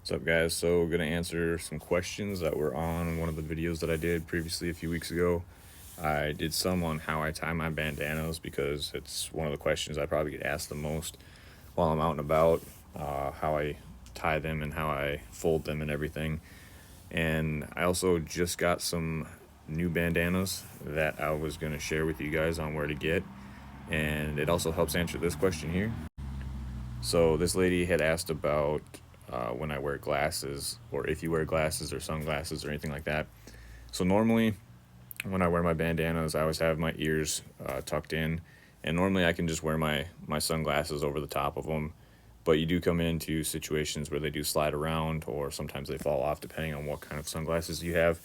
What's up, guys? So gonna answer some questions that were on one of the videos that I did previously a few weeks ago. I did some on how I tie my bandanas because it's one of the questions I probably get asked the most while I'm out and about, how I tie them and how I fold them and everything. And I also just got some new bandanas that I was gonna share with you guys on where to get. And it also helps answer this question here. So this lady had asked about when I wear glasses, or if you wear glasses or sunglasses or anything like that. So normally, when I wear my bandanas, I always have my ears tucked in, and normally I can just wear my sunglasses over the top of them. But you do come into situations where they do slide around, or sometimes they fall off depending on what kind of sunglasses you have.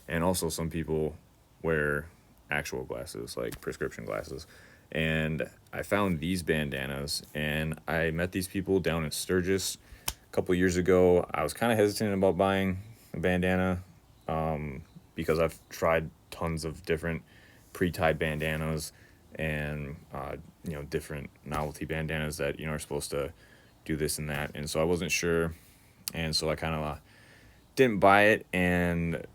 And also, some people wear actual glasses, like prescription glasses. And I found these bandanas, and I met these people down in Sturgis a couple years ago. I was kind of hesitant about buying a bandana because I've tried tons of different pre-tied bandanas and different novelty bandanas that are supposed to do this and that, and so I wasn't sure, and so I kind of didn't buy it. And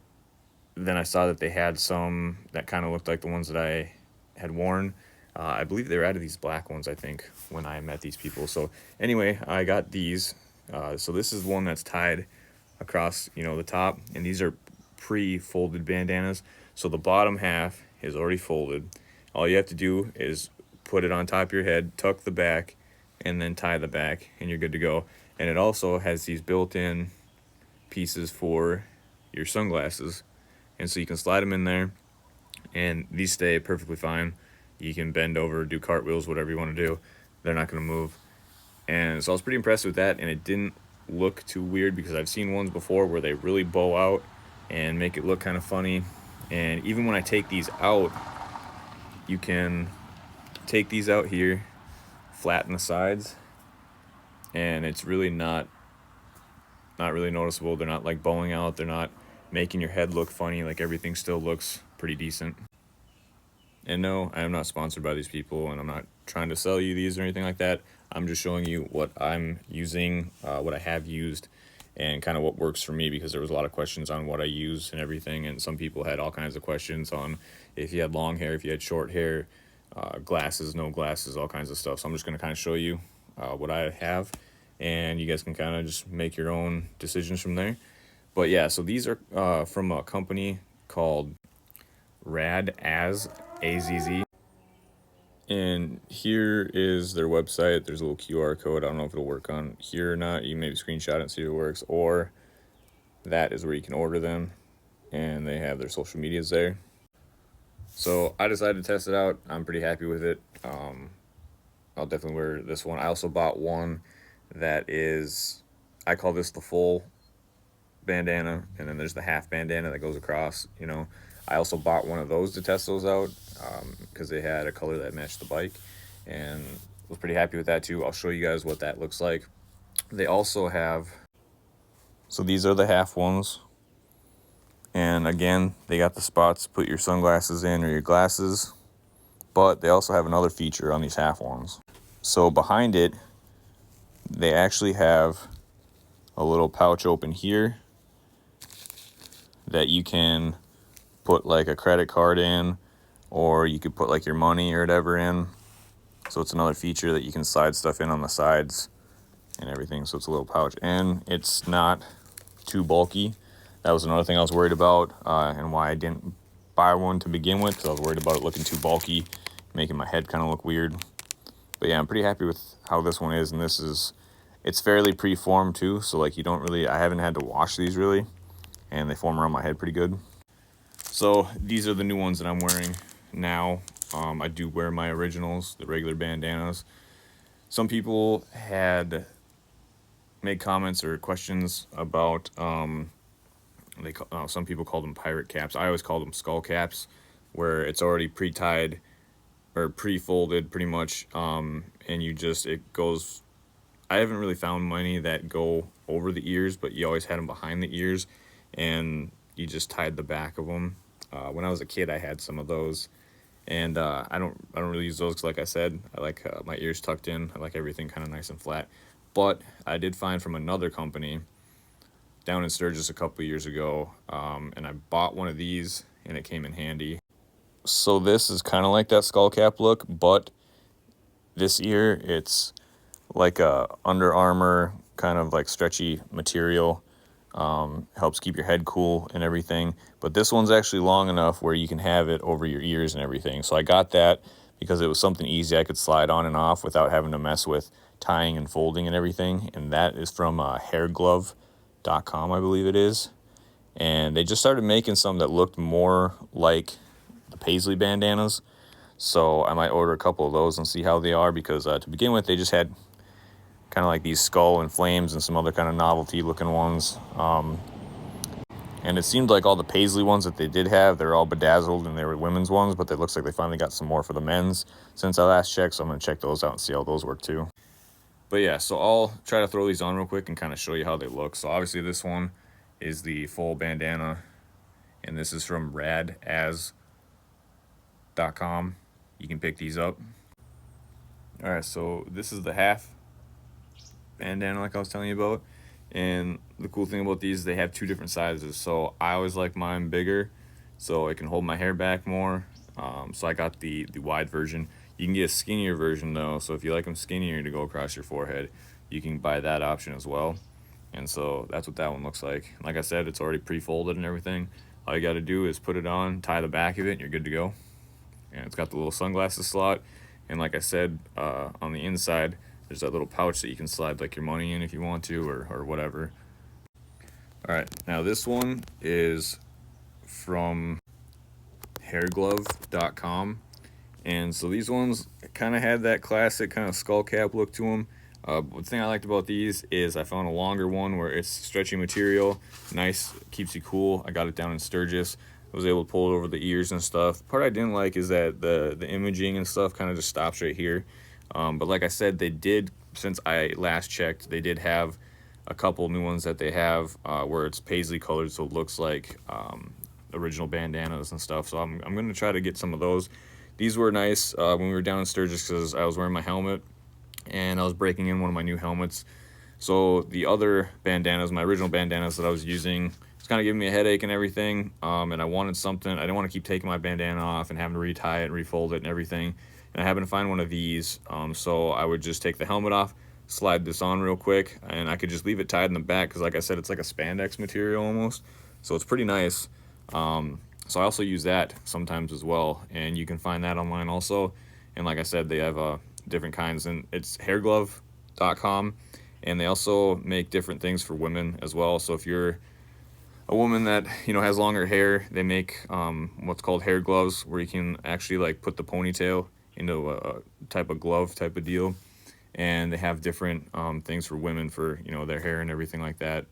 then I saw that they had some that kind of looked like the ones that I had worn. I believe they were out of these black ones, I think, when I met these people. So anyway, I got these. So this is one that's tied across, the top, and these are pre-folded bandanas. So the bottom half is already folded. All you have to do is put it on top of your head, tuck the back, and then tie the back, and you're good to go. And it also has these built-in pieces for your sunglasses, and so you can slide them in there, and these stay perfectly fine. You can bend over, do cartwheels, whatever you want to do. They're not going to move. And so I was pretty impressed with that, and it didn't look too weird because I've seen ones before where they really bow out and make it look kind of funny. And even when I take these out, you can take these out here, flatten the sides, and it's really not really noticeable. They're not like bowing out. They're not making your head look funny. Like, everything still looks pretty decent. And no, I am not sponsored by these people, and I'm not trying to sell you these or anything like that. I'm just showing you what I'm using, what I have used, and kind of what works for me, because there was a lot of questions on what I use and everything, and some people had all kinds of questions on if you had long hair, if you had short hair, glasses, no glasses, all kinds of stuff. So I'm just going to kind of show you what I have, and you guys can kind of just make your own decisions from there. But yeah, so these are from a company called Rad Azz, AZZ. And here is their website. There's a little QR code. I don't know if it'll work on here or not. You can maybe screenshot it and see if it works. Or that is where you can order them. And they have their social medias there. So I decided to test it out. I'm pretty happy with it. I'll definitely wear this one. I also bought one that is, I call this the full bandana, and then there's the half bandana that goes across. I also bought one of those to test those out because they had a color that matched the bike, and was pretty happy with that too. I'll show you guys what that looks like. They also have, so these are the half ones, and again, they got the spots to put your sunglasses in or your glasses, but they also have another feature on these half ones. So behind it, they actually have a little pouch open here that you can put like a credit card in, or you could put like your money or whatever in. So it's another feature that you can slide stuff in on the sides and everything. So it's a little pouch, and it's not too bulky. That was another thing I was worried about, and why I didn't buy one to begin with, because I was worried about it looking too bulky, making my head kind of look weird. But yeah, I'm pretty happy with how this one is, and it's fairly pre-formed too, so like I haven't had to wash these really, and they form around my head pretty good. So these are the new ones that I'm wearing now. I do wear my originals, the regular bandanas. Some people had made comments or questions about, some people called them pirate caps. I always called them skull caps, where it's already pre-tied or pre-folded pretty much, and it goes. I haven't really found many that go over the ears, but you always had them behind the ears, and you just tied the back of them. When I was a kid, I had some of those, and I don't really use those because, like I said, I like my ears tucked in. I like everything kind of nice and flat. But I did find from another company down in Sturgis a couple years ago, and I bought one of these, and it came in handy. So this is kind of like that skull cap look, but this ear, it's like a Under Armour kind of like stretchy material. Helps keep your head cool and everything. But this one's actually long enough where you can have it over your ears and everything. So I got that because it was something easy I could slide on and off without having to mess with tying and folding and everything. And that is from hairglove.com, I believe it is. And they just started making some that looked more like the Paisley bandanas. So I might order a couple of those and see how they are, because to begin with, they just had kind of like these skull and flames and some other kind of novelty looking ones. And it seemed like all the Paisley ones that they did have, they're all bedazzled and they were women's ones, but it looks like they finally got some more for the men's since I last checked. So I'm going to check those out and see how those work too. But yeah, so I'll try to throw these on real quick and kind of show you how they look. So obviously this one is the full bandana, and this is from radaz.com. You can pick these up. All right, so this is the half bandana like I was telling you about. And the cool thing about these, they have two different sizes. So I always like mine bigger so I can hold my hair back more. So I got the wide version. You can get a skinnier version though. So if you like them skinnier to go across your forehead, you can buy that option as well. And so that's what that one looks like. Like I said, it's already pre-folded and everything. All you got to do is put it on, tie the back of it, and you're good to go. And it's got the little sunglasses slot. And like I said, on the inside, there's that little pouch that you can slide like your money in if you want to, or whatever. All right, now this one is from hairglove.com. And so these ones kind of had that classic kind of skull cap look to them. The thing I liked about these is I found a longer one where it's stretchy material, nice, keeps you cool. I got it down in Sturgis. I was able to pull it over the ears and stuff. The part I didn't like is that the imaging and stuff kind of just stops right here. But like I said, they did, since I last checked, they did have a couple new ones that they have where it's paisley colored, so it looks like original bandanas and stuff. So I'm going to try to get some of those. These were nice when we were down in Sturgis because I was wearing my helmet and I was breaking in one of my new helmets. So the other bandanas, my original bandanas that I was using, it's kind of giving me a headache and everything. And I wanted something. I didn't want to keep taking my bandana off and having to retie it and refold it and everything. And I happened to find one of these. So I would just take the helmet off, slide this on real quick, and I could just leave it tied in the back because, like I said, it's like a spandex material almost. So it's pretty nice. So I also use that sometimes as well, and you can find that online also. And like I said, they have different kinds, and it's hairglove.com, and they also make different things for women as well. So if you're a woman that has longer hair, they make what's called hair gloves, where you can actually like put the ponytail into a type of glove type of deal. And they have different things for women for their hair and everything like that,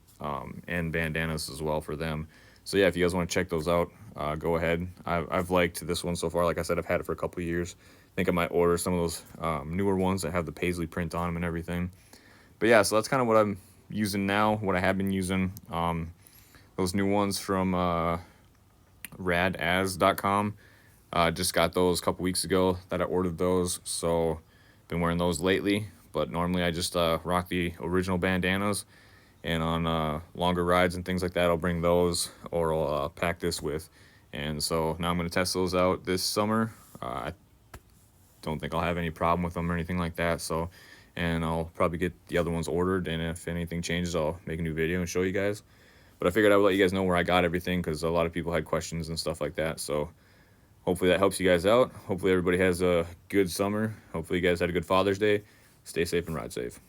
and bandanas as well for them. So yeah, if you guys want to check those out, go ahead. I've liked this one so far. Like I said, I've had it for a couple of years. I think I might order some of those newer ones that have the paisley print on them and everything. But yeah, so that's kind of what I'm using now, what I have been using. Those new ones from radaz.com. Just got those a couple weeks ago that I ordered those, so been wearing those lately. But normally I just rock the original bandanas, and on longer rides and things like that, I'll bring those, or I'll pack this with. And so now I'm going to test those out this summer. I don't think I'll have any problem with them or anything like that. So, and I'll probably get the other ones ordered, and if anything changes, I'll make a new video and show you guys. But I figured I would let you guys know where I got everything, because a lot of people had questions and stuff like that. So hopefully that helps you guys out. Hopefully everybody has a good summer. Hopefully you guys had a good Father's Day. Stay safe and ride safe.